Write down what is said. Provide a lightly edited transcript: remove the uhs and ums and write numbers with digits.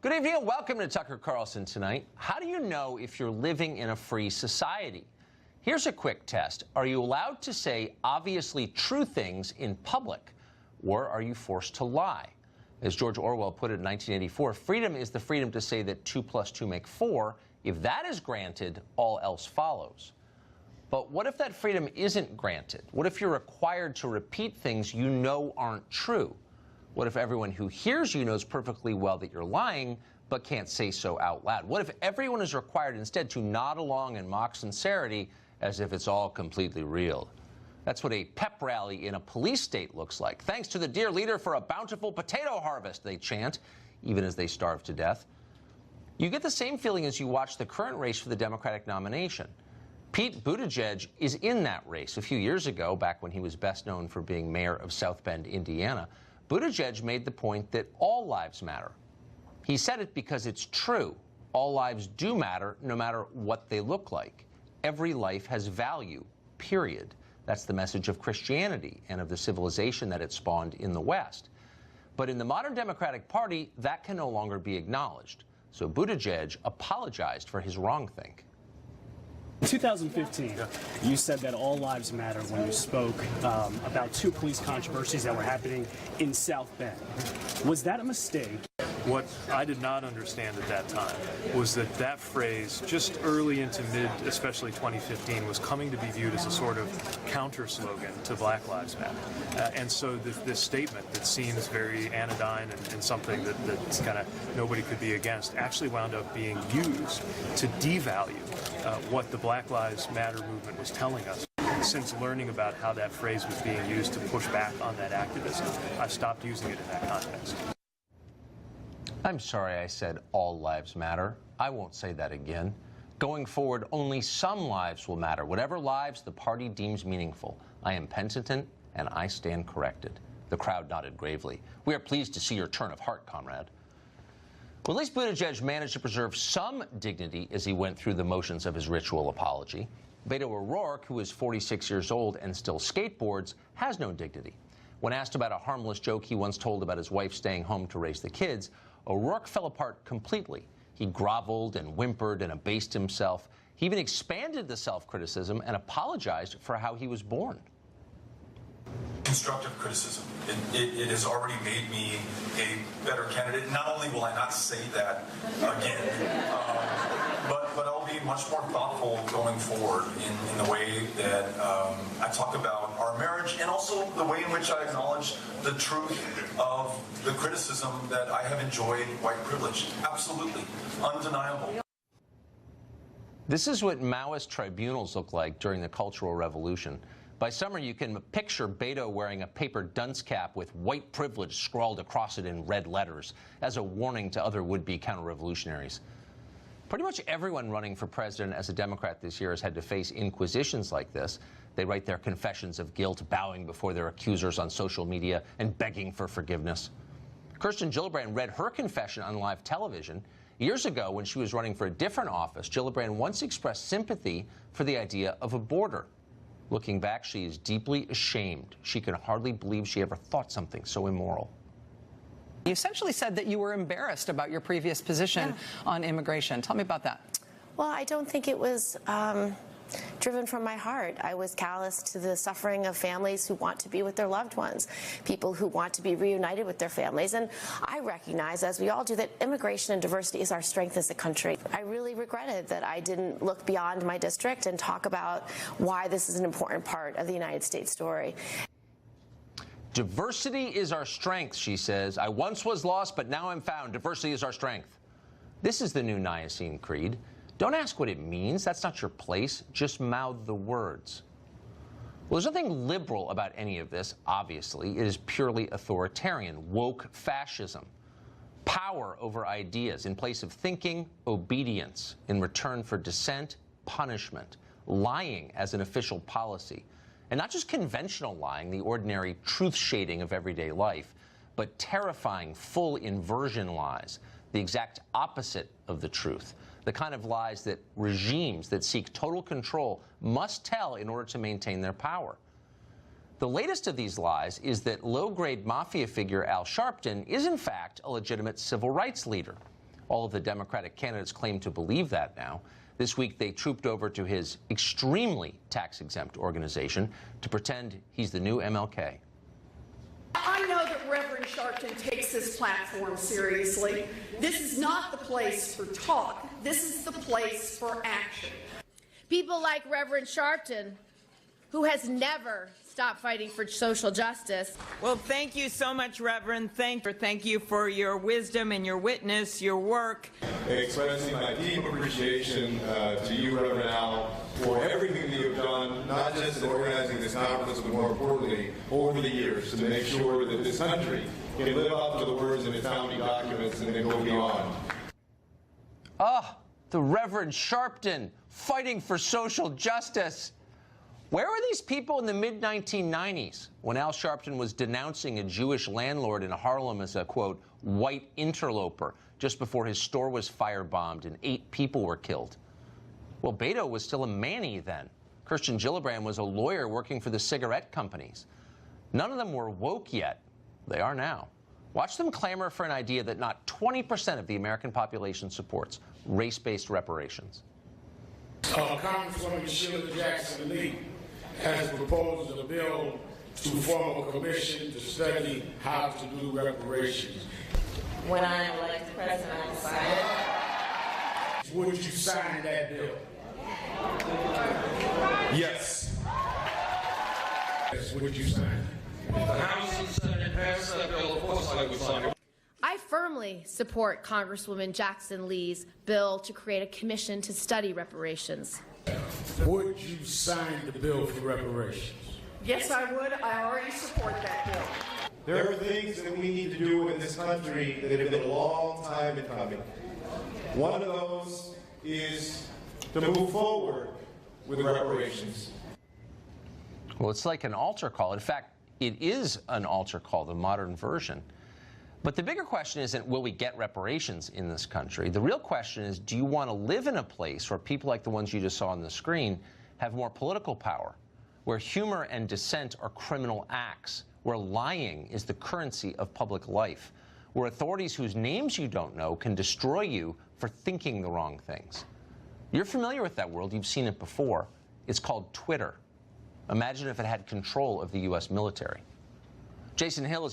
Good evening and welcome to Tucker Carlson Tonight. How do you know if you're living in a free society? Here's a quick test. Are you allowed to say obviously true things in public, or are you forced to lie? As George Orwell put it in 1984, freedom is the freedom to say that 2 + 2 make 4. If that is granted, all else follows. But what if that freedom isn't granted? What if you're required to repeat things you know aren't true? What if everyone who hears you knows perfectly well that you're lying, but can't say so out loud? What if everyone is required instead to nod along and mock sincerity as if it's all completely real? That's what a pep rally in a police state looks like. Thanks to the dear leader for a bountiful potato harvest, they chant, even as they starve to death. You get the same feeling as you watch the current race for the Democratic nomination. Pete Buttigieg is in that race. A few years ago, back when he was best known for being mayor of South Bend, Indiana, Buttigieg made the point that all lives matter. He said it because it's true. All lives do matter, no matter what they look like. Every life has value, period. That's the message of Christianity and of the civilization that it spawned in the West. But in the modern Democratic Party, that can no longer be acknowledged. So Buttigieg apologized for his wrongthink. In 2015, you said that all lives matter when you spoke about 2 police controversies that were happening in South Bend. Was that a mistake? What I did not understand at that time was that that phrase, just early into mid, especially 2015, was coming to be viewed as a sort of counter slogan to Black Lives Matter. And so this statement that seems very anodyne and something that's kind of nobody could be against actually wound up being used to devalue what the Black Lives Matter movement was telling us. Since learning about how that phrase was being used to push back on that activism, I stopped using it in that context. I'm sorry I said all lives matter. I won't say that again. Going forward, only some lives will matter, whatever lives the party deems meaningful. I am penitent, and I stand corrected. The crowd nodded gravely. We are pleased to see your turn of heart, comrade. Well, at least Buttigieg managed to preserve some dignity as he went through the motions of his ritual apology. Beto O'Rourke, who is 46 years old and still skateboards, has no dignity. When asked about a harmless joke he once told about his wife staying home to raise the kids, O'Rourke fell apart completely. He groveled and whimpered and abased himself. He even expanded the self-criticism and apologized for how he was born. Constructive criticism. It has already made me a better candidate. Not only will I not say that again, but I'll be much more thoughtful going forward in the way that I talk about our marriage, and also the way in which I acknowledge the truth of the criticism that I have enjoyed white privilege. Absolutely. Undeniable. This is what Maoist tribunals look like during the Cultural Revolution. By summer, you can picture Beto wearing a paper dunce cap with white privilege scrawled across it in red letters as a warning to other would-be counter-revolutionaries. Pretty much everyone running for president as a Democrat this year has had to face inquisitions like this. They write their confessions of guilt, bowing before their accusers on social media and begging for forgiveness. Kirsten Gillibrand read her confession on live television. Years ago, when she was running for a different office, Gillibrand once expressed sympathy for the idea of a border. Looking back, she is deeply ashamed. She can hardly believe she ever thought something so immoral. You essentially said that you were embarrassed about your previous position on immigration. Tell me about that. Well, I don't think it was driven from my heart. I was callous to the suffering of families who want to be with their loved ones, people who want to be reunited with their families. And I recognize, as we all do, that immigration and diversity is our strength as a country. I really regretted that I didn't look beyond my district and talk about why this is an important part of the United States story. Diversity is our strength, she says. I once was lost, but now I'm found. Diversity is our strength. This is the new Nicene Creed. Don't ask what it means. That's not your place. Just mouth the words. Well, there's nothing liberal about any of this, obviously. It is purely authoritarian, woke fascism. Power over ideas. In place of thinking, obedience. In return for dissent, punishment. Lying as an official policy. And not just conventional lying, the ordinary truth shading of everyday life, but terrifying, full inversion lies, the exact opposite of the truth. The kind of lies that regimes that seek total control must tell in order to maintain their power. The latest of these lies is that low-grade mafia figure Al Sharpton is in fact a legitimate civil rights leader. All of the Democratic candidates claim to believe that now. This week, they trooped over to his extremely tax-exempt organization to pretend he's the new MLK. I know that Reverend Sharpton takes this platform seriously. This is not the place for talk. This is the place for action. People like Reverend Sharpton, who has never stopped fighting for social justice. Well, thank you so much, Reverend. Thank you for your wisdom and your witness, your work. Expressing my deep appreciation to you, Reverend Al, for everything that you've done, not just in organizing this conference, but more importantly, over the years, to make sure that this country can live up to the words in its founding documents and then go beyond. Ah, the Reverend Sharpton fighting for social justice. Where were these people in the mid-1990s when Al Sharpton was denouncing a Jewish landlord in Harlem as a, quote, white interloper just before his store was firebombed and 8 people were killed? Well, Beto was still a Manny then. Kirsten Gillibrand was a lawyer working for the cigarette companies. None of them were woke yet. They are now. Watch them clamor for an idea that not 20% of the American population supports: race-based reparations. Congresswoman Sheila Jackson Lee has proposed a bill to form a commission to study how to do reparations. When I am elected president, I decided. Would you sign that bill? Yes. Yes, would you sign it? The House and Senate passed that bill, of course I would sign it. I firmly support Congresswoman Jackson Lee's bill to create a commission to study reparations. Would you sign the bill for reparations? Yes, I would. I already support that bill. There are things that we need to do in this country that have been a long time in coming. One of those is to move forward with reparations. Well, it's like an altar call. In fact, it is an altar call, the modern version. But the bigger question isn't, will we get reparations in this country? The real question is, do you want to live in a place where people like the ones you just saw on the screen have more political power, where humor and dissent are criminal acts, where lying is the currency of public life, where authorities whose names you don't know can destroy you for thinking the wrong things? You're familiar with that world. You've seen it before. It's called Twitter. Imagine if it had control of the U.S. military. Jason Hill is